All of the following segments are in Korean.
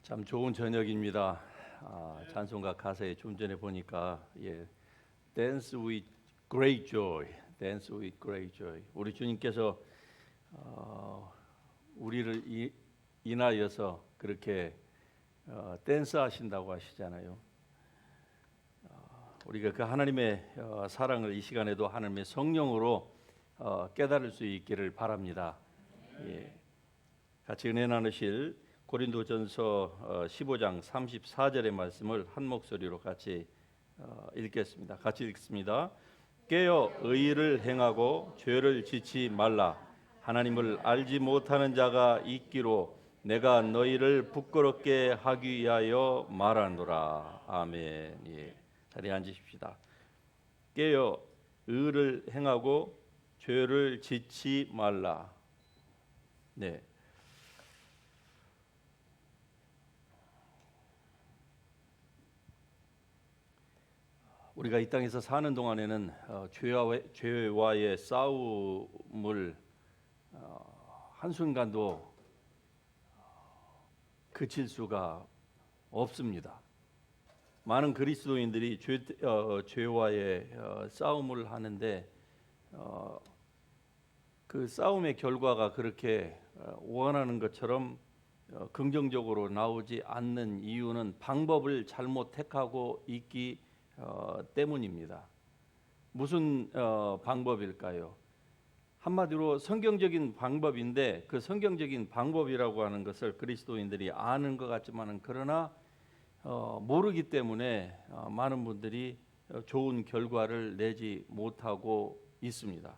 참 좋은 저녁입니다. 찬송가 가사에 좀 전에 보니까 Dance with great joy, Dance with great joy. 우리 주님께서 우리를 인하여서 그렇게 댄스 하신다고 하시잖아요. 우리가 그 하나님의 사랑을 이 시간에도 하나님의 성령으로 깨달을 수 있기를 바랍니다. 같이 은혜 나누실 고린도전서 15장 34절의 말씀을 한 목소리로 같이 읽겠습니다. 같이 읽습니다. 깨어 의를 행하고 죄를 짓지 말라. 하나님을 알지 못하는 자가 있기로 내가 너희를 부끄럽게 하기 위하여 말하노라. 아멘. 자리에 앉으십시다. 깨어 의를 행하고 죄를 짓지 말라. 네. 우리가 이 땅에서 사는 동안에는 죄와의 싸움을 한순간도 그칠 수가 없습니다. 많은 그리스도인들이 죄와의 싸움을 하는데 그 싸움의 결과가 그렇게 원하는 것처럼 긍정적으로 나오지 않는 이유는 방법을 잘못 택하고 있기 때문입니다. 무슨 방법일까요? 한마디로 성경적인 방법인데 그 성경적인 방법이라고 하는 것을 그리스도인들이 아는 것 같지만은 그러나 모르기 때문에 많은 분들이 좋은 결과를 내지 못하고 있습니다.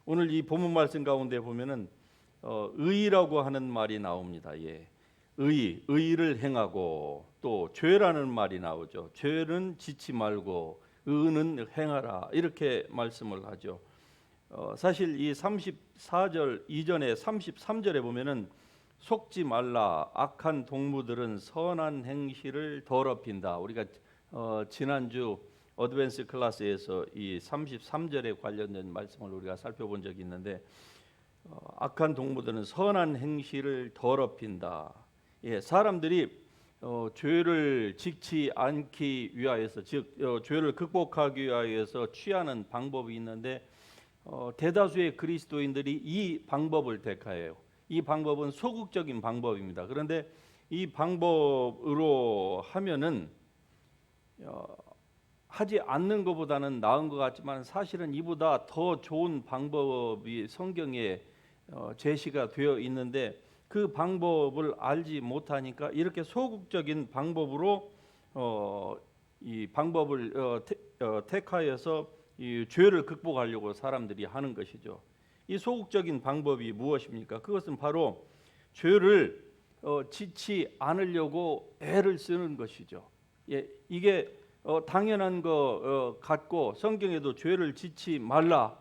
오늘 이 본문 말씀 가운데 보면은 의라고 하는 말이 나옵니다. 의를 행하고 또 죄라는 말이 나오죠. 죄는 짓지 말고 의는 행하라 이렇게 말씀을 하죠. 사실 이 34절 이전에 33절에 보면은 속지 말라 악한 동무들은 선한 행실을 더럽힌다. 우리가 지난주 어드밴스 클래스에서 이 33절에 관련된 말씀을 우리가 살펴본 적이 있는데 악한 동무들은 선한 행실을 더럽힌다. 사람들이 죄를 짓지 않기 위하여서 즉 죄를 극복하기 위하여서 취하는 방법이 있는데 대다수의 그리스도인들이 이 방법을 택해요. 이 방법은 소극적인 방법입니다. 그런데 이 방법으로 하면은 하지 않는 것보다는 나은 것 같지만 사실은 이보다 더 좋은 방법이 성경에 제시가 되어 있는데 그 방법을 알지 못하니까 이렇게 소극적인 방법으로 이 방법을 택하여서 이 죄를 극복하려고 사람들이 하는 것이죠. 이 소극적인 방법이 무엇입니까? 그것은 바로 죄를 짓지 않으려고 애를 쓰는 것이죠. 이게 당연한 거 같고 성경에도 죄를 짓지 말라,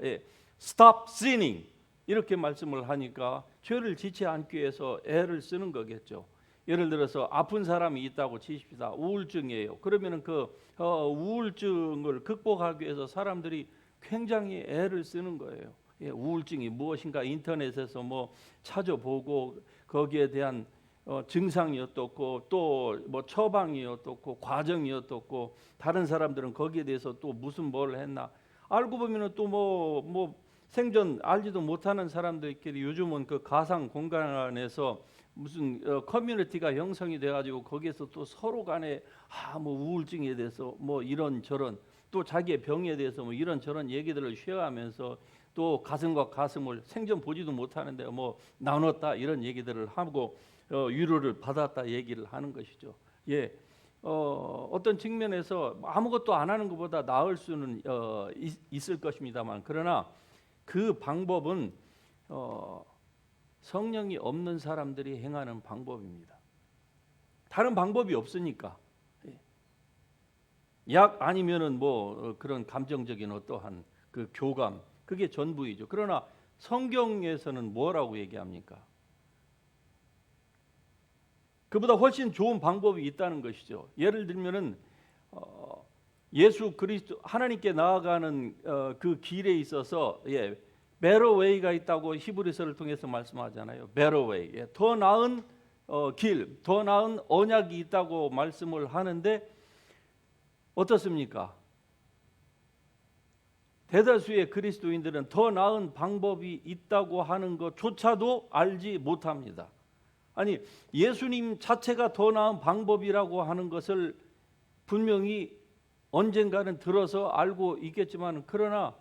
stop sinning 이렇게 말씀을 하니까 죄를 짓지 않기 위해서 애를 쓰는 거겠죠. 예를 들어서 아픈 사람이 있다고 치십시다. 우울증이에요. 그러면은 그 우울증을 극복하기 위해서 사람들이 굉장히 애를 쓰는 거예요. 우울증이 무엇인가 인터넷에서 뭐 찾아보고 거기에 대한 증상이 어떻고 또 뭐 처방이 어떻고 과정이 어떻고 다른 사람들은 거기에 대해서 또 무슨 뭘 했나 알고 보면은 또 뭐 생전 알지도 못하는 사람들끼리 요즘은 그 가상 공간에서 무슨 커뮤니티가 형성이 돼가지고 거기에서 또 서로 간에 뭐 우울증에 대해서 뭐 이런 저런 또 자기의 병에 대해서 뭐 이런 저런 얘기들을 쉐어하면서 또 가슴과 가슴을 생전 보지도 못하는데 뭐 나눴다 이런 얘기들을 하고 위로를 받았다 얘기를 하는 것이죠. 어떤 측면에서 아무것도 안 하는 것보다 나을 수는 있을 것입니다만 그러나 그 방법은 성령이 없는 사람들이 행하는 방법입니다. 다른 방법이 없으니까 약 아니면은 뭐 그런 감정적인 어떠한 그 교감 그게 전부이죠. 그러나 성경에서는 뭐라고 얘기합니까? 그보다 훨씬 좋은 방법이 있다는 것이죠. 예를 들면은 예수 그리스도 하나님께 나아가는 그 길에 있어서 better way가 있다고 히브리서를 통해서 말씀하잖아요. better way, 더 나은 길, 더 나은 언약이 있다고 말씀을 하는데 어떻습니까? 대다수의 그리스도인들은 더 나은 방법이 있다고 하는 것조차도 알지 못합니다. 아니, 예수님 자체가 더 나은 방법이라고 하는 것을 분명히 언젠가는 들어서 알고 있겠지만, 그러나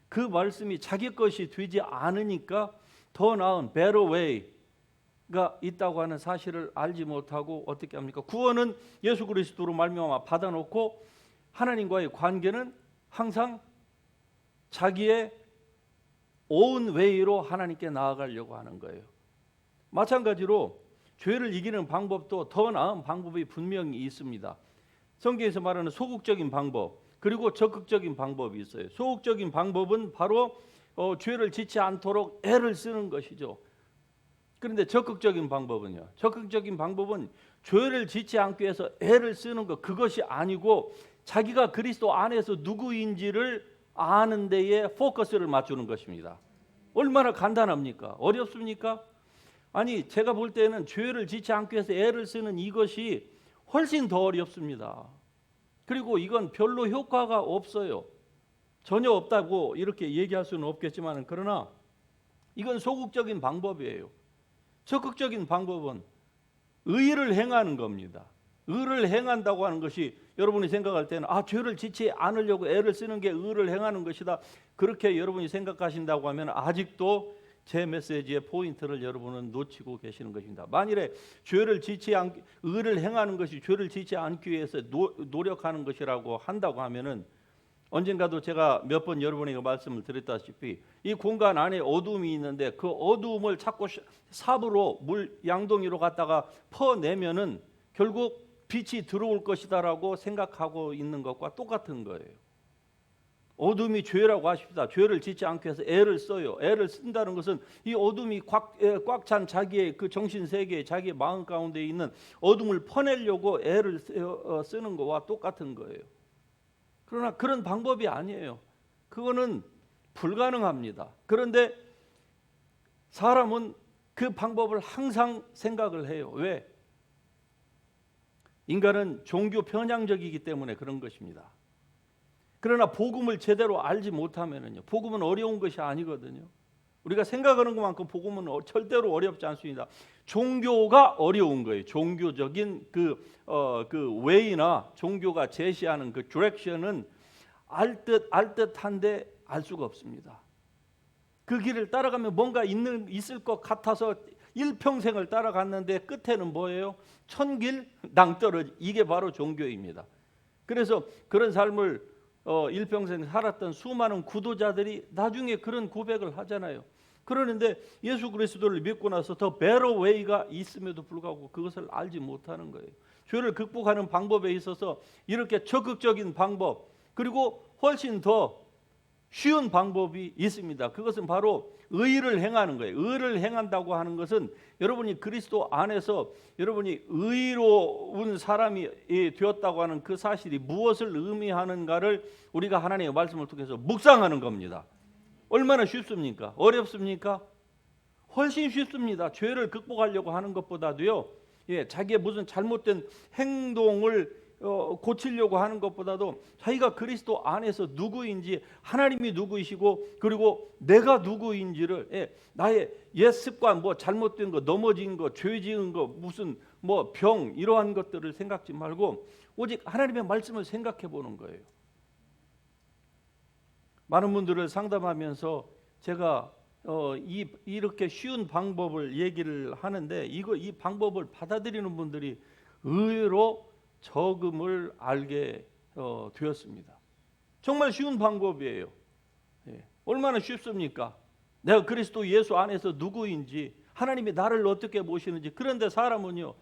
그 말씀이 자기 것이 되지 않으니까 더 나은 better way가 있다고 하는 사실을 알지 못하고 어떻게 합니까? 구원은 예수 그리스도로 말미암아 받아놓고 하나님과의 관계는 항상 자기의 own way로 하나님께 나아가려고 하는 거예요. 마찬가지로 죄를 이기는 방법도 더 나은 방법이 분명히 있습니다. 성경에서 말하는 소극적인 방법, 그리고 적극적인 방법이 있어요. 소극적인 방법은 바로 죄를 짓지 않도록 애를 쓰는 것이죠. 그런데 적극적인 방법은요? 적극적인 방법은 죄를 짓지 않기 위해서 애를 쓰는 것, 그것이 아니고 자기가 그리스도 안에서 누구인지를 아는 데에 포커스를 맞추는 것입니다. 얼마나 간단합니까? 어렵습니까? 아니, 제가 볼 때는 죄를 짓지 않기 위해서 애를 쓰는 이것이 훨씬 더 어렵습니다. 그리고 이건 별로 효과가 없어요. 전혀 없다고 이렇게 얘기할 수는 없겠지만, 그러나 이건 소극적인 방법이에요. 적극적인 방법은 의를 행하는 겁니다. 의를 행한다고 하는 것이 여러분이 생각할 때는 죄를 짓지 않으려고 애를 쓰는 게 의를 행하는 것이다, 그렇게 여러분이 생각하신다고 하면 아직도 제 메시지의 포인트를 여러분은 놓치고 계시는 것입니다. 만일에 의를 행하는 것이 죄를 짓지 않기 위해서 노력하는 것이라고 한다고 하면은, 언젠가도 제가 몇 번 여러분에게 말씀을 드렸다시피 이 공간 안에 어둠이 있는데 그 어둠을 자꾸 삽으로 물 양동이로 갖다가 퍼내면은 결국 빛이 들어올 것이다라고 생각하고 있는 것과 똑같은 거예요. 어둠이 죄라고 하십시다. 죄를 짓지 않기 위해서 애를 써요. 애를 쓴다는 것은 이 어둠이 꽉 찬 자기의 그 정신 세계, 자기의 마음 가운데 있는 어둠을 퍼내려고 애를 쓰는 것과 똑같은 거예요. 그러나 그런 방법이 아니에요. 그거는 불가능합니다. 그런데 사람은 그 방법을 항상 생각을 해요. 왜? 인간은 종교 편향적이기 때문에 그런 것입니다. 그러나 복음을 제대로 알지 못하면요, 복음은 어려운 것이 아니거든요. 우리가 생각하는 것만큼 복음은 절대로 어렵지 않습니다. 종교가 어려운 거예요. 종교적인 그 웨이나 종교가 제시하는 그 디렉션은 알 듯한데 알 수가 없습니다. 그 길을 따라가면 뭔가 있을 것 같아서 일평생을 따라갔는데 끝에는 뭐예요? 천길 낭떠러지. 이게 바로 종교입니다. 그래서 그런 삶을 일평생 살았던 수많은 구도자들이 나중에 그런 고백을 하잖아요. 그러는데 예수 그리스도를 믿고 나서 더 better way가 있음에도 불구하고 그것을 알지 못하는 거예요. 죄를 극복하는 방법에 있어서 이렇게 적극적인 방법, 그리고 훨씬 더 쉬운 방법이 있습니다. 그것은 바로 의를 행하는 거예요. 의를 행한다고 하는 것은 여러분이 그리스도 안에서 여러분이 의로운 사람이 되었다고 하는 그 사실이 무엇을 의미하는가를 우리가 하나님의 말씀을 통해서 묵상하는 겁니다. 얼마나 쉽습니까? 어렵습니까? 훨씬 쉽습니다. 죄를 극복하려고 하는 것보다도요, 자기의 무슨 잘못된 행동을 고치려고 하는 것보다도 자기가 그리스도 안에서 누구인지, 하나님이 누구이시고 그리고 내가 누구인지를, 나의 옛 습관, 뭐 잘못된 거, 넘어진 거, 죄 지은 거, 무슨 뭐 병, 이러한 것들을 생각지 말고 오직 하나님의 말씀을 생각해 보는 거예요. 많은 분들을 상담하면서 제가 이렇게 쉬운 방법을 얘기를 하는데 이 방법을 받아들이는 분들이 의외로 적음을 알게 되었습니다. 정말 쉬운 방법이에요. 얼마나 쉽습니까? 내가 그리스도 예수 안에서 누구인지, 하나님이 나를 어떻게 보시는지. 그런데 사람은요,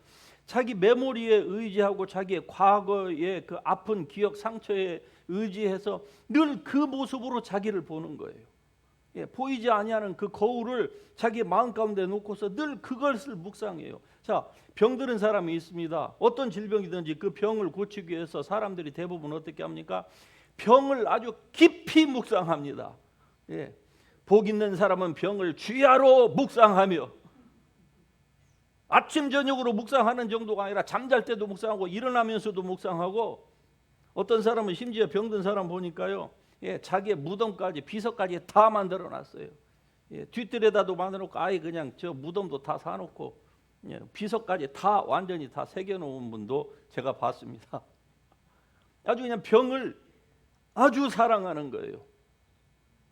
자기 메모리에 의지하고 자기의 과거의 그 아픈 기억, 상처에 의지해서 늘 그 모습으로 자기를 보는 거예요. 보이지 아니하는 그 거울을 자기 마음 가운데 놓고서 늘 그것을 묵상해요. 자, 병들은 사람이 있습니다. 어떤 질병이든지 그 병을 고치기 위해서 사람들이 대부분 어떻게 합니까? 병을 아주 깊이 묵상합니다. 복 있는 사람은 병을 주야로 묵상하며, 아침 저녁으로 묵상하는 정도가 아니라 잠잘 때도 묵상하고 일어나면서도 묵상하고, 어떤 사람은 심지어 병든 사람 보니까요, 자기의 무덤까지 비서까지 다 만들어 놨어요. 뒷뜰에다도 만들어 놓고 아예 그냥 저 무덤도 다 사놓고 비서까지 다 완전히 다 새겨놓은 분도 제가 봤습니다. 아주 그냥 병을 아주 사랑하는 거예요.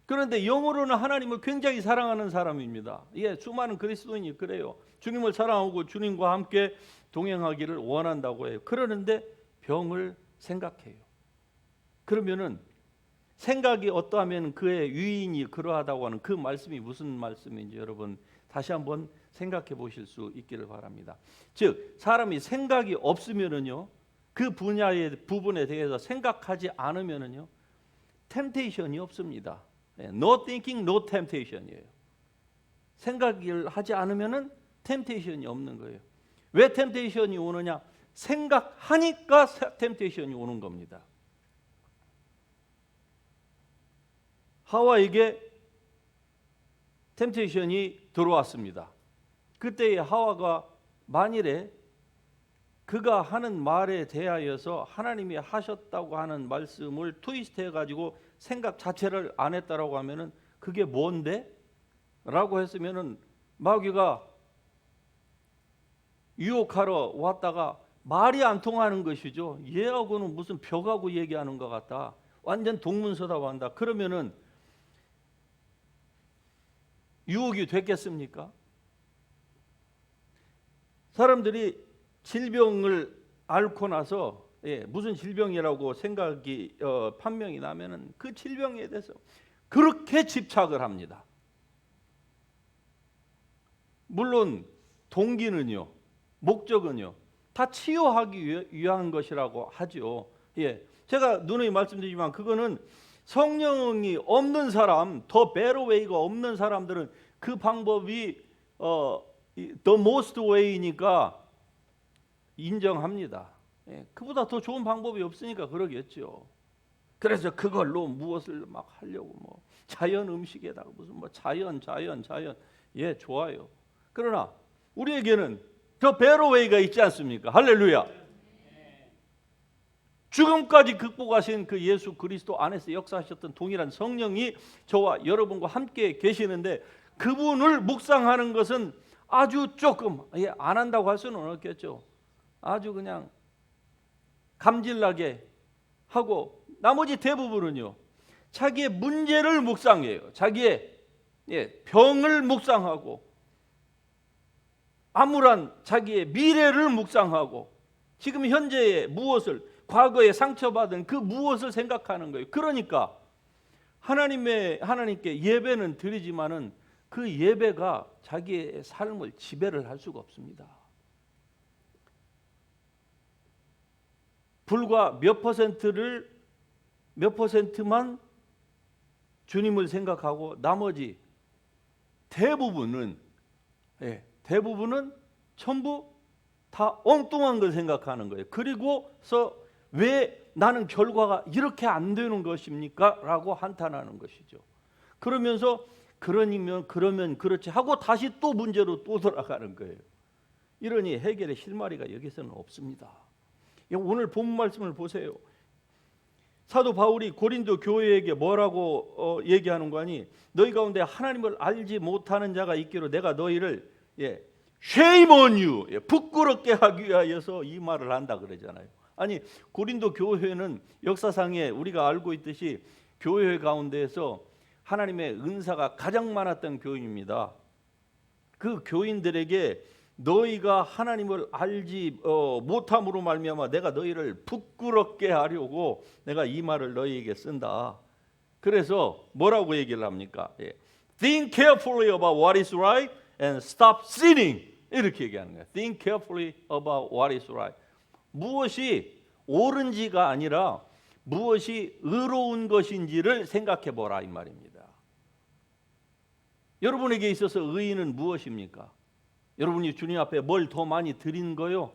그런데 영으로는 하나님을 굉장히 사랑하는 사람입니다. 수많은 그리스도인이 그래요. 주님을 사랑하고 주님과 함께 동행하기를 원한다고 해요. 그러는데 병을 생각해요. 그러면은 생각이 어떠하면 그의 유인이 그러하다고 하는 그 말씀이 무슨 말씀인지 여러분 다시 한번 생각해 보실 수 있기를 바랍니다. 즉 사람이 생각이 없으면은요, 그 분야의 부분에 대해서 생각하지 않으면은요, 템테이션이 없습니다. No thinking, no temptation이에요. 생각을 하지 않으면은 템테이션이 없는 거예요. 왜 템테이션이 오느냐? 생각하니까 템테이션이 오는 겁니다. 하와에게 템테이션이 들어왔습니다. 그때의 하와가 만일에 그가 하는 말에 대하여서 하나님이 하셨다고 하는 말씀을 트위스트 해가지고 생각 자체를 안 했다라고 하면은 그게 뭔데? 라고 했으면은 마귀가 유혹하러 왔다가 말이 안 통하는 것이죠. 얘하고는 무슨 벽하고 얘기하는 것 같다. 완전 동문서답한다. 그러면은 유혹이 됐겠습니까? 사람들이 질병을 앓고 나서 무슨 질병이라고 생각이 판명이 나면은 그 질병에 대해서 그렇게 집착을 합니다. 물론 동기는요, 목적은요, 다 치유하기 위한 것이라고 하죠. 제가 누누이 말씀드리지만 그거는 성령이 없는 사람, 더 better way가 없는 사람들은 그 방법이 the most way니까 인정합니다. 그보다 더 좋은 방법이 없으니까 그러겠죠. 그래서 그걸로 무엇을 막 하려고 뭐 자연 음식에다가 무슨 뭐 자연 좋아요. 그러나 우리에게는 더 better way가 있지 않습니까? 할렐루야. 죽음까지 극복하신 그 예수 그리스도 안에서 역사하셨던 동일한 성령이 저와 여러분과 함께 계시는데 그분을 묵상하는 것은 아주 조금, 안 한다고 할 수는 없겠죠. 아주 그냥 감질나게 하고 나머지 대부분은요, 자기의 문제를 묵상해요. 자기의 병을 묵상하고 암울한 자기의 미래를 묵상하고 지금 현재의 무엇을, 과거에 상처받은 그 무엇을 생각하는 거예요. 그러니까 하나님께 예배는 드리지만은 그 예배가 자기의 삶을 지배를 할 수가 없습니다. 불과 몇 퍼센트만 주님을 생각하고 나머지 대부분은 전부 다 엉뚱한 걸 생각하는 거예요. 그리고서 왜 나는 결과가 이렇게 안 되는 것입니까? 라고 한탄하는 것이죠. 그러면서 그러면 그렇지 하고 다시 또 문제로 또 돌아가는 거예요. 이러니 해결의 실마리가 여기서는 없습니다. 오늘 본문 말씀을 보세요. 사도 바울이 고린도 교회에게 뭐라고 얘기하는 거니? 너희 가운데 하나님을 알지 못하는 자가 있기로 내가 너희를 shame on you, 부끄럽게 하기 위하여서 이 말을 한다 그러잖아요. 아니, 고린도 교회는 역사상에 우리가 알고 있듯이 교회 가운데에서 하나님의 은사가 가장 많았던 교인입니다. 그 교인들에게 너희가 하나님을 알지 못함으로 말미암아 내가 너희를 부끄럽게 하려고 내가 이 말을 너희에게 쓴다. 그래서 뭐라고 얘기를 합니까? Think carefully about what is right and stop sinning. 이렇게 얘기하는 거예요. Think carefully about what is right. 무엇이 옳은지가 아니라 무엇이 의로운 것인지를 생각해 보라 이 말입니다. 여러분에게 있어서 의의는 무엇입니까? 여러분이 주님 앞에 뭘 더 많이 드린 거요?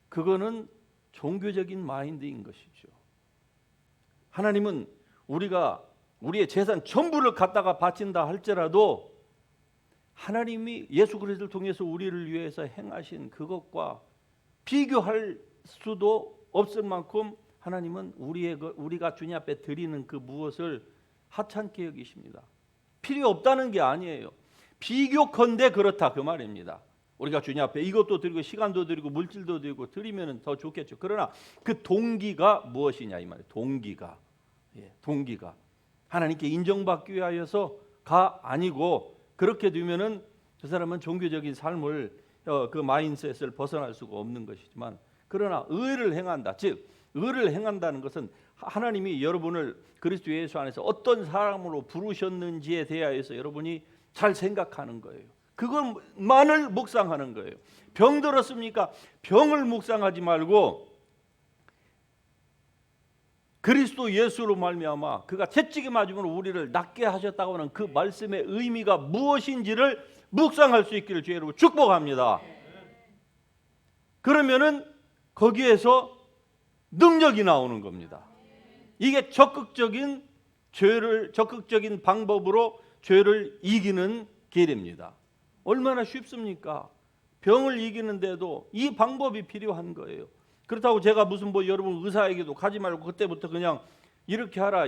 그거는 종교적인 마인드인 것이죠. 하나님은 우리가 우리의 재산 전부를 갖다가 바친다 할지라도 하나님이 예수 그리스도를 통해서 우리를 위해서 행하신 그것과 비교할 수도 없을 만큼 하나님은 우리가 주님 앞에 드리는 그 무엇을 하찮게 여기십니다. 필요 없다는 게 아니에요. 비교컨대 그렇다 그 말입니다. 우리가 주님 앞에 이것도 드리고 시간도 드리고 물질도 드리고 드리면 더 좋겠죠. 그러나 그 동기가 무엇이냐 이 말이에요. 동기가 하나님께 인정받기 위하여서가 아니고, 그렇게 되면은 그 사람은 종교적인 삶을 그 마인셋을 벗어날 수가 없는 것이지만, 그러나 의를 행한다, 즉 의를 행한다는 것은 하나님이 여러분을 그리스도 예수 안에서 어떤 사람으로 부르셨는지에 대하여서 여러분이 잘 생각하는 거예요. 그것만을 묵상하는 거예요. 병 들었습니까? 병을 묵상하지 말고 그리스도 예수로 말미암아 그가 채찍에 맞으면 우리를 낫게 하셨다고 하는 그 말씀의 의미가 무엇인지를 묵상할 수 있기를 주의 이름으로 축복합니다. 그러면은 거기에서 능력이 나오는 겁니다. 이게 적극적인 방법으로 죄를 이기는 길입니다. 얼마나 쉽습니까? 병을 이기는데도 이 방법이 필요한 거예요. 그렇다고 제가 무슨 여러분 의사에게도 가지 말고 그때부터 그냥 이렇게 하라.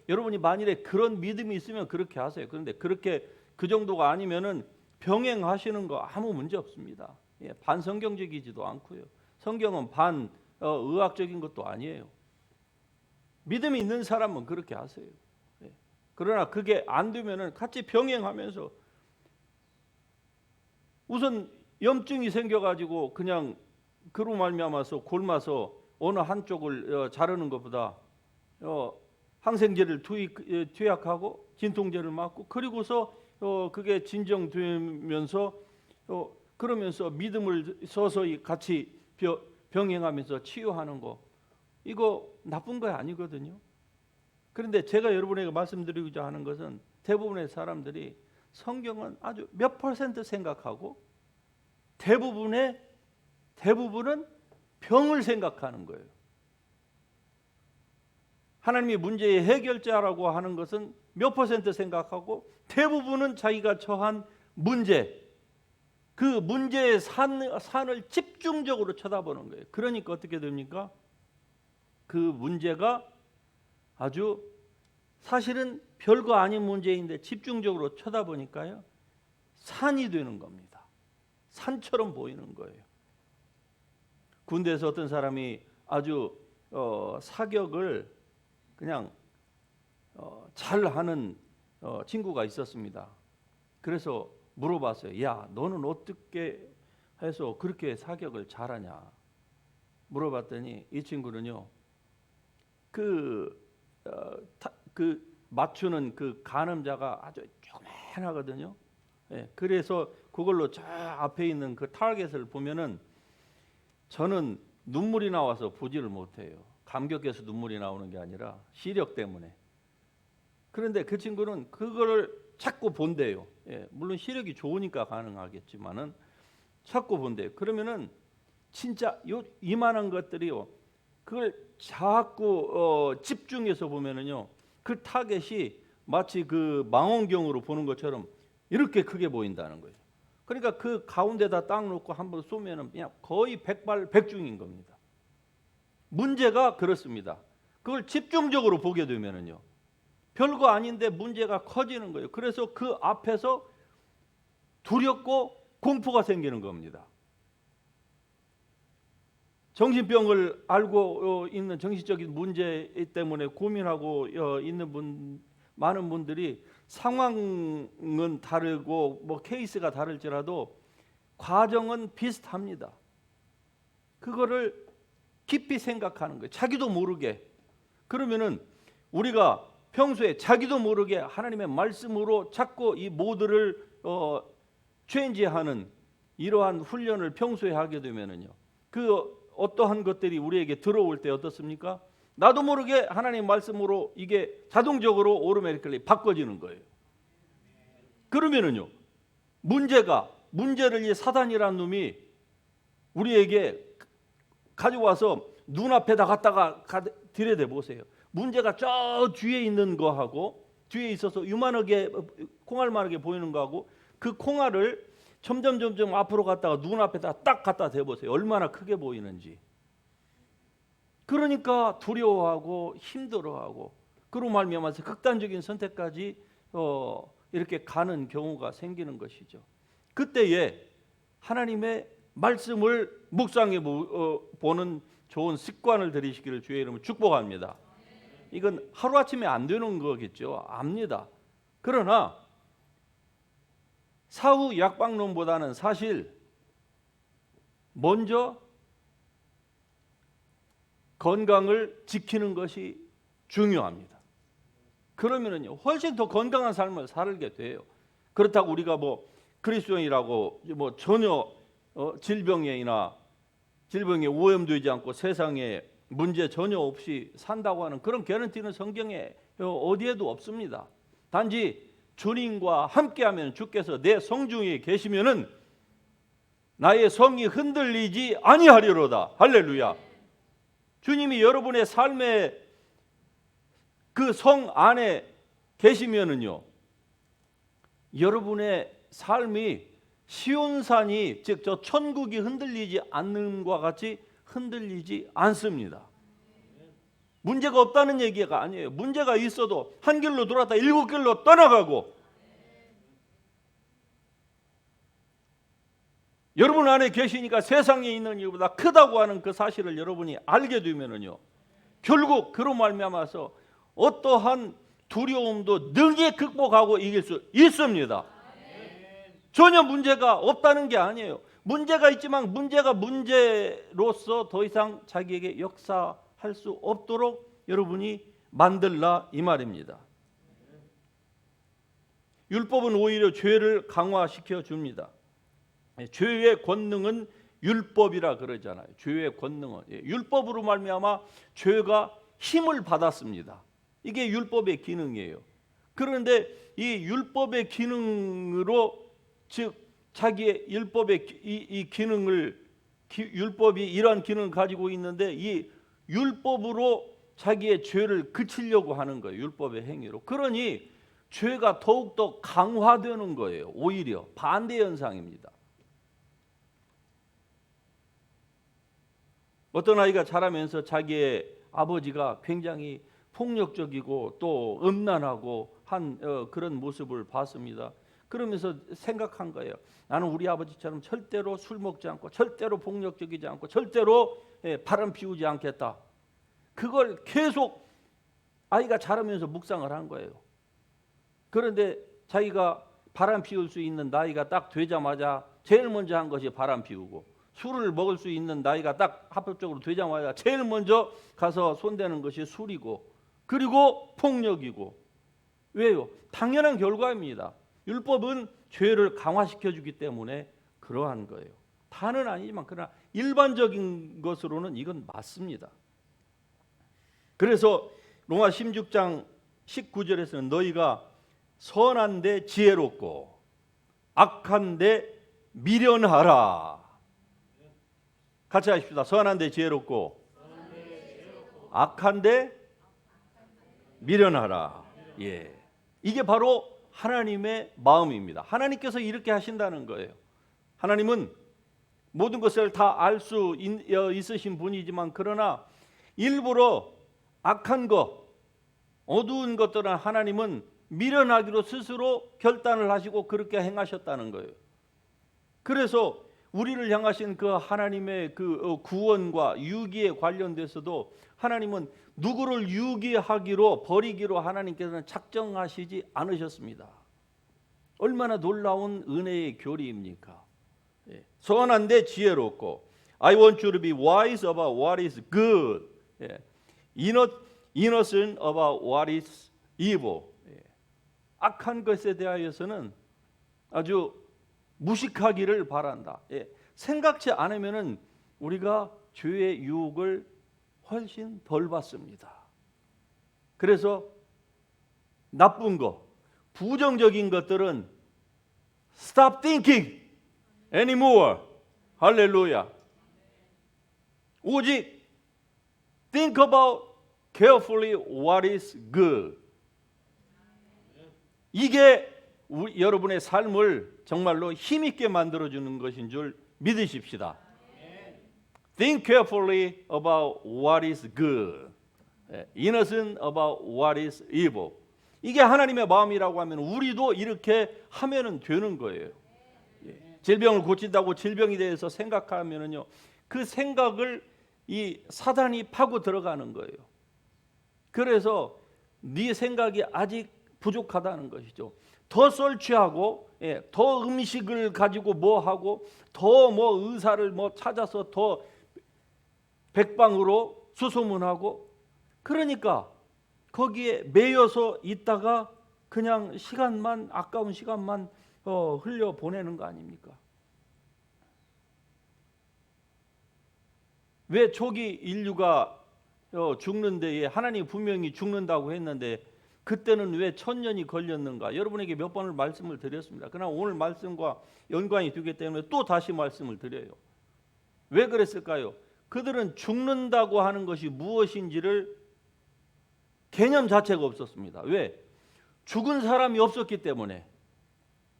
여러분이 만일에 그런 믿음이 있으면 그렇게 하세요. 그런데 그렇게 그 정도가 아니면은 병행하시는 거 아무 문제 없습니다. 반성경적이지도 않고요. 성경은 의학적인 것도 아니에요. 믿음이 있는 사람은 그렇게 하세요. 그러나 그게 안 되면은 같이 병행하면서, 우선 염증이 생겨가지고 그냥 그로 말미암아서 골마서 어느 한쪽을 자르는 것보다 항생제를 투약하고 진통제를 맞고 그리고서 그게 진정되면서 그러면서 믿음을 서서히 같이 병행하면서 치유하는 거, 이거 나쁜 거 아니거든요. 그런데 제가 여러분에게 말씀드리고자 하는 것은 대부분의 사람들이 성경은 아주 몇 퍼센트 생각하고 대부분은 병을 생각하는 거예요. 하나님이 문제의 해결자라고 하는 것은 몇 퍼센트 생각하고 대부분은 자기가 처한 문제, 그 문제의 산을 집중적으로 쳐다보는 거예요. 그러니까 어떻게 됩니까? 그 문제가 아주 사실은 별거 아닌 문제인데 집중적으로 쳐다보니까요, 산이 되는 겁니다. 산처럼 보이는 거예요. 군대에서 어떤 사람이 아주 사격을 그냥 잘하는 친구가 있었습니다. 그래서 물어봤어요. 야, 너는 어떻게 해서 그렇게 사격을 잘하냐? 물어봤더니 이 친구는요, 그 맞추는 그 가늠자가 아주 조그만하거든요. 그래서 그걸로 저 앞에 있는 그 타겟을 보면은 저는 눈물이 나와서 보지를 못해요. 감격해서 눈물이 나오는 게 아니라 시력 때문에. 그런데 그 친구는 그거를 자꾸 본대요. 물론 시력이 좋으니까 가능하겠지만은 자꾸 본대요. 그러면은 진짜 이만한 것들이요, 그걸 자꾸 집중해서 보면은요, 그 타겟이 마치 그 망원경으로 보는 것처럼 이렇게 크게 보인다는 거예요. 그러니까 그 가운데다 딱 놓고 한번 쏘면은 그냥 거의 백발백중인 겁니다. 문제가 그렇습니다. 그걸 집중적으로 보게 되면은요, 별거 아닌데 문제가 커지는 거예요. 그래서 그 앞에서 두렵고 공포가 생기는 겁니다. 정신병을 알고 있는 정신적인 문제 때문에 고민하고 있는 많은 분들이 상황은 다르고 케이스가 다를지라도 과정은 비슷합니다. 그거를 깊이 생각하는 거예요. 자기도 모르게. 그러면은 우리가 평소에 자기도 모르게 하나님의 말씀으로 자꾸 이 모드를 체인지하는 이러한 훈련을 평소에 하게 되면은요, 그 어떠한 것들이 우리에게 들어올 때 어떻습니까? 나도 모르게 하나님 말씀으로 이게 자동적으로 오토매티컬리 바꿔지는 거예요. 그러면은요, 문제를 이 사단이라는 놈이 우리에게 가져와서 눈앞에다 갖다가 들여대 보세요. 문제가 저 뒤에 있는 거하고 뒤에 있어서 요만하게 콩알만하게 보이는 거하고 그 콩알을 점점 앞으로 갔다가 눈앞에다 딱 갖다 대보세요. 얼마나 크게 보이는지. 그러니까 두려워하고 힘들어하고 그로 말미암아서 극단적인 선택까지 이렇게 가는 경우가 생기는 것이죠. 그때에 하나님의 말씀을 묵상해 보는 좋은 습관을 들이시기를 주의 이름으로 축복합니다. 이건 하루아침에 안 되는 거겠죠. 압니다. 그러나 사후 약방론보다는 사실 먼저 건강을 지키는 것이 중요합니다. 그러면은요 훨씬 더 건강한 삶을 살게 돼요. 그렇다고 우리가 뭐 그리스도인이라고 뭐 전혀 질병에 오염되지 않고 세상에 문제 전혀 없이 산다고 하는 그런 개런티는 성경에 어디에도 없습니다. 단지 주님과 함께하면 주께서 내 성중에 계시면은 나의 성이 흔들리지 아니하리로다. 할렐루야. 주님이 여러분의 삶의 그 성 안에 계시면은요 여러분의 삶이 시온산이 즉 저 천국이 흔들리지 않는 것과 같이 흔들리지 않습니다. 문제가 없다는 얘기가 아니에요. 문제가 있어도 한 길로 돌았다 7길로 떠나가고 여러분 안에 계시니까 세상에 있는 일보다 크다고 하는 그 사실을 여러분이 알게 되면은요 결국 그로 말미암아서 어떠한 두려움도 능히 극복하고 이길 수 있습니다. 전혀 문제가 없다는 게 아니에요. 문제가 있지만 문제가 문제로서 더 이상 자기에게 역사할 수 없도록 여러분이 만들라 이 말입니다. 율법은 오히려 죄를 강화시켜 줍니다. 죄의 권능은 율법이라 그러잖아요. 죄의 권능은 율법으로 말미암아 죄가 힘을 받았습니다. 이게 율법의 기능이에요. 그런데 이 율법의 기능으로 즉 자기의 율법의 이 기능을 율법이 이러한 기능을 가지고 있는데 이 율법으로 자기의 죄를 그치려고 하는 거예요. 율법의 행위로. 그러니 죄가 더욱더 강화되는 거예요. 오히려 반대 현상입니다. 어떤 아이가 자라면서 자기의 아버지가 굉장히 폭력적이고 또 음란하고 한 그런 모습을 봤습니다. 그러면서 생각한 거예요. 나는 우리 아버지처럼 절대로 술 먹지 않고 절대로 폭력적이지 않고 절대로 바람 피우지 않겠다. 그걸 계속 아이가 자라면서 묵상을 한 거예요. 그런데 자기가 바람 피울 수 있는 나이가 딱 되자마자 제일 먼저 한 것이 바람 피우고 술을 먹을 수 있는 나이가 딱 합법적으로 되자마자 제일 먼저 가서 손대는 것이 술이고 그리고 폭력이고 왜요? 당연한 결과입니다. 율법은 죄를 강화시켜주기 때문에 그러한 거예요. 다는 아니지만 그러나 일반적인 것으로는 이건 맞습니다. 그래서 로마 16장 19절에서는 너희가 선한데 지혜롭고 악한데 미련하라. 같이 하십시다. 선한데 지혜롭고 악한데 미련하라. 예, 이게 바로 하나님의 마음입니다. 하나님께서 이렇게 하신다는 거예요. 하나님은 모든 것을 다 알 수 있으신 분이지만 그러나 일부러 악한 것, 어두운 것들은 하나님은 미련하기로 스스로 결단을 하시고 그렇게 행하셨다는 거예요. 그래서 우리를 향하신 그 하나님의 그 구원과 유기에 관련돼서도 하나님은 누구를 유기하기로 버리기로 하나님께서는 작정하시지 않으셨습니다. 얼마나 놀라운 은혜의 교리입니까? 선한데 지혜롭고 I want you to be wise about what is good, innocent about what is evil. 악한 것에 대하여서는 아주 무식하기를 바란다. 생각지 않으면은 우리가 죄의 유혹을 훨씬 덜 받습니다. 그래서 나쁜 거, 부정적인 것들은 stop thinking anymore. 할렐루야. 오직 think about carefully what is good. 이게 여러분의 삶을 정말로 힘있게 만들어주는 것인 줄 믿으십시다. Think carefully about what is good, innocent about what is evil. 이게 하나님의 마음이라고 하면 우리도 이렇게 하면은 되는 거예요. 질병을 고친다고 질병에 대해서 생각하면은요, 그 생각을 이 사단이 파고 들어가는 거예요. 그래서 네 생각이 아직 부족하다는 것이죠. 더 설치하고, 더 음식을 가지고 뭐 하고, 더 뭐 의사를 뭐 찾아서 더 백방으로 수소문하고, 그러니까 거기에 매여서 있다가 그냥 시간만, 아까운 시간만 흘려 보내는 거 아닙니까? 왜 초기 인류가 죽는 데에 하나님이 분명히 죽는다고 했는데 그때는 왜 1000년이 걸렸는가? 여러분에게 몇 번을 말씀을 드렸습니다. 그러나 오늘 말씀과 연관이 되기 때문에 또 다시 말씀을 드려요. 왜 그랬을까요? 그들은 죽는다고 하는 것이 무엇인지를 개념 자체가 없었습니다. 왜? 죽은 사람이 없었기 때문에.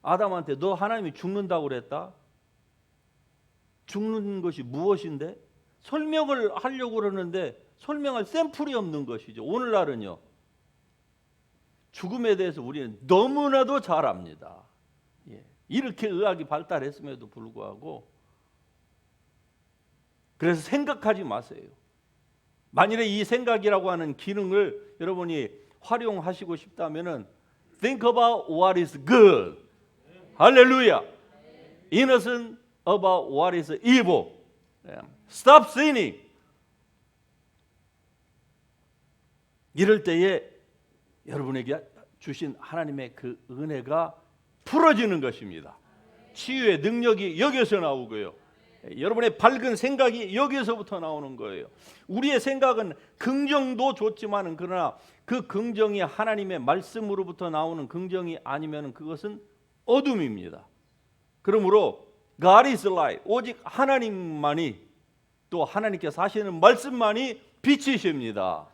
아담한테 너 하나님이 죽는다고 그랬다? 죽는 것이 무엇인데? 설명을 하려고 그러는데 설명할 샘플이 없는 것이죠. 오늘날은요, 죽음에 대해서 우리는 너무나도 잘 압니다. 이렇게 의학이 발달했음에도 불구하고. 그래서 생각하지 마세요. 만일에 이 생각이라고 하는 기능을 여러분이 활용하시고 싶다면은 think about what is good. 할렐루야. innocent about what is evil. Stop sinning. 이럴 때에 여러분에게 주신 하나님의 그 은혜가 풀어지는 것입니다. 치유의 능력이 여기서 나오고요. 여러분의 밝은 생각이 여기서부터 나오는 거예요. 우리의 생각은 긍정도 좋지만 그러나 그 긍정이 하나님의 말씀으로부터 나오는 긍정이 아니면 그것은 어둠입니다. 그러므로 God is light. 오직 하나님만이, 또 하나님께서 하시는 말씀만이 빛이십니다.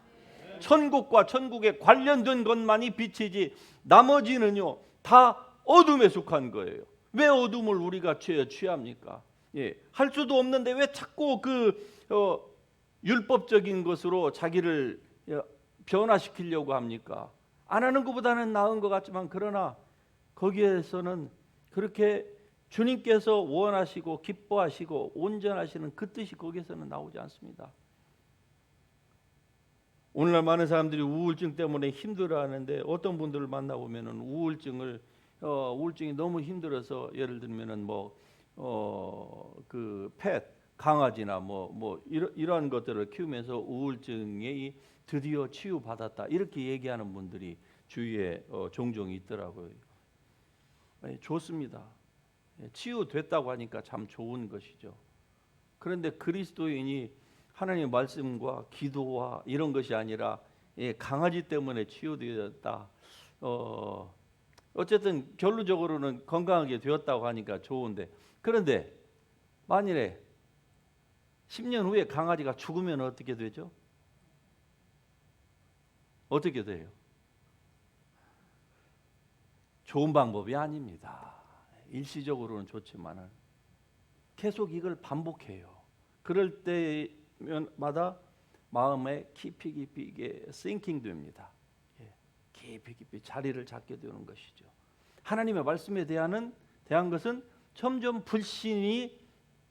천국과 천국에 관련된 것만이 빛이지 나머지는요 다 어둠에 속한 거예요. 왜 어둠을 우리가 취합니까? 할 수도 없는데 왜 자꾸 율법적인 것으로 자기를 변화시키려고 합니까? 안 하는 것보다는 나은 것 같지만 그러나 거기에서는 그렇게 주님께서 원하시고 기뻐하시고 온전하시는 그 뜻이 거기에서는 나오지 않습니다. 오늘날 많은 사람들이 우울증 때문에 힘들어하는데 어떤 분들을 만나보면은 우울증이 너무 힘들어서 예를 들면은 그 펫 강아지나 이런 것들을 키우면서 우울증이 드디어 치유받았다 이렇게 얘기하는 분들이 주위에 종종 있더라고요. 좋습니다. 치유됐다고 하니까 참 좋은 것이죠. 그런데 그리스도인이 하나님의 말씀과 기도와 이런 것이 아니라 강아지 때문에 치유되었다. 어쨌든 결론적으로는 건강하게 되었다고 하니까 좋은데, 그런데 만일에 10년 후에 강아지가 죽으면 어떻게 되죠? 어떻게 돼요? 좋은 방법이 아닙니다. 일시적으로는 좋지만은 계속 이걸 반복해요. 그럴 때마다 마음에 깊이 이게 싱킹 됩니다. 깊이 자리를 잡게 되는 것이죠. 하나님의 말씀에 대한 것은 점점 불신이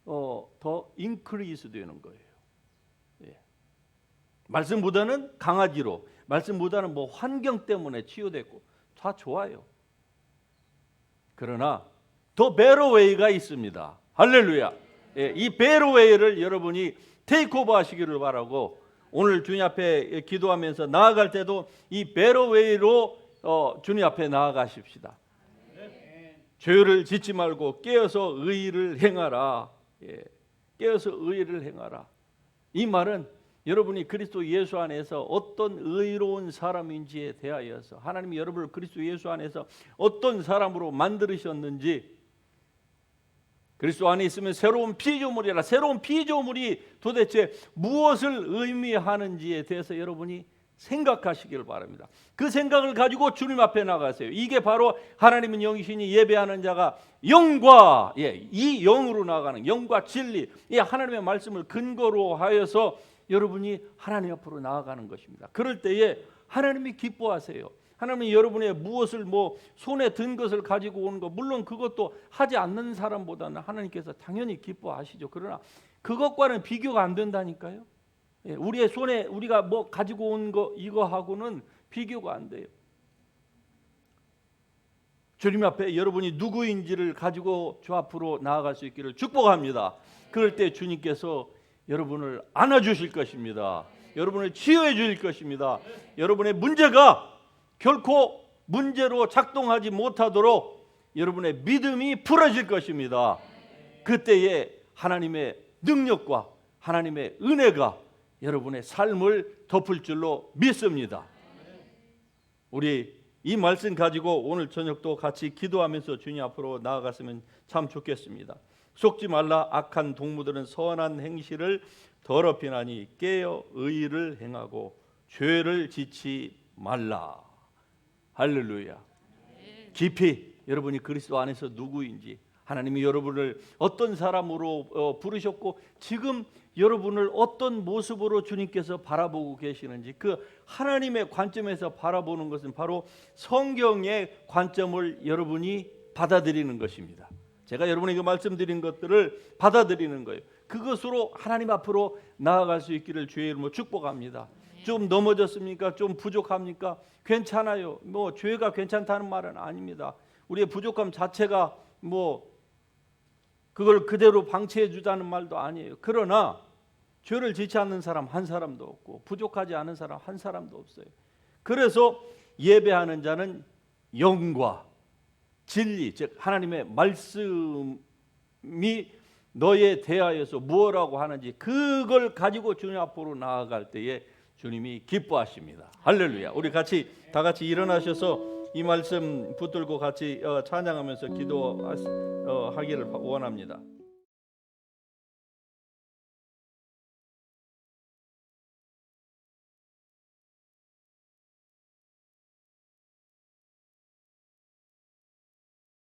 더 인크리스 되는 거예요. 말씀보다는 강아지로, 말씀보다는 환경 때문에 치유됐고 다 좋아요. 그러나 더 베러 웨이가 있습니다. 할렐루야. 이 베러 웨이를 여러분이 테이크오버 하시기를 바라고, 오늘 주님 앞에 기도하면서 나아갈 때도 이 베러 웨이로 주님 앞에 나아가십시다. 죄를 짓지 말고 깨어서 의를 행하라. 깨어서 의를 행하라. 이 말은 여러분이 그리스도 예수 안에서 어떤 의로운 사람인지에 대하여서 하나님이 여러분을 그리스도 예수 안에서 어떤 사람으로 만드셨는지, 그리스도 안에 있으면 새로운 피조물이라, 새로운 피조물이 도대체 무엇을 의미하는지에 대해서 여러분이 생각하시길 바랍니다. 그 생각을 가지고 주님 앞에 나가세요. 이게 바로 하나님은 영이시니 예배하는 자가 영과 이 영으로 나가는 영과 진리, 하나님의 말씀을 근거로 하여서 여러분이 하나님 앞으로 나아가는 것입니다. 그럴 때에 하나님이 기뻐하세요. 하나님이 여러분의 무엇을 손에 든 것을 가지고 오는 것, 물론 그것도 하지 않는 사람보다는 하나님께서 당연히 기뻐하시죠. 그러나 그것과는 비교가 안 된다니까요. 우리의 손에 우리가 가지고 온 거 이거하고는 비교가 안 돼요. 주님 앞에 여러분이 누구인지를 가지고 주 앞으로 나아갈 수 있기를 축복합니다. 그럴 때 주님께서 여러분을 안아주실 것입니다. 여러분을 치유해 주실 것입니다. 여러분의 문제가 결코 문제로 작동하지 못하도록 여러분의 믿음이 풀어질 것입니다. 그때에 하나님의 능력과 하나님의 은혜가 여러분의 삶을 덮을 줄로 믿습니다. 우리 이 말씀 가지고 오늘 저녁도 같이 기도하면서 주님 앞으로 나아갔으면 참 좋겠습니다. 속지 말라. 악한 동무들은 선한 행실을 더럽히나니 깨어 의를 행하고 죄를 짓지 말라. 할렐루야. 깊이 여러분이 그리스도 안에서 누구인지, 하나님이 여러분을 어떤 사람으로 부르셨고 지금 여러분을 어떤 모습으로 주님께서 바라보고 계시는지, 그 하나님의 관점에서 바라보는 것은 바로 성경의 관점을 여러분이 받아들이는 것입니다. 제가 여러분에게 말씀드린 것들을 받아들이는 거예요. 그것으로 하나님 앞으로 나아갈 수 있기를 주의 이름으로 축복합니다. 좀 넘어졌습니까? 좀 부족합니까? 괜찮아요. 죄가 괜찮다는 말은 아닙니다. 우리의 부족함 자체가 그걸 그대로 방치해 주자는 말도 아니에요. 그러나 죄를 짓지 않는 사람 한 사람도 없고 부족하지 않은 사람 한 사람도 없어요. 그래서 예배하는 자는 영과 진리, 즉 하나님의 말씀이 너에 대하여서 무엇라고 하는지 그걸 가지고 주님 앞으로 나아갈 때에 주님이 기뻐하십니다. 할렐루야. 우리 다 같이 일어나셔서 이 말씀 붙들고 같이 찬양하면서 기도하기를 원합니다.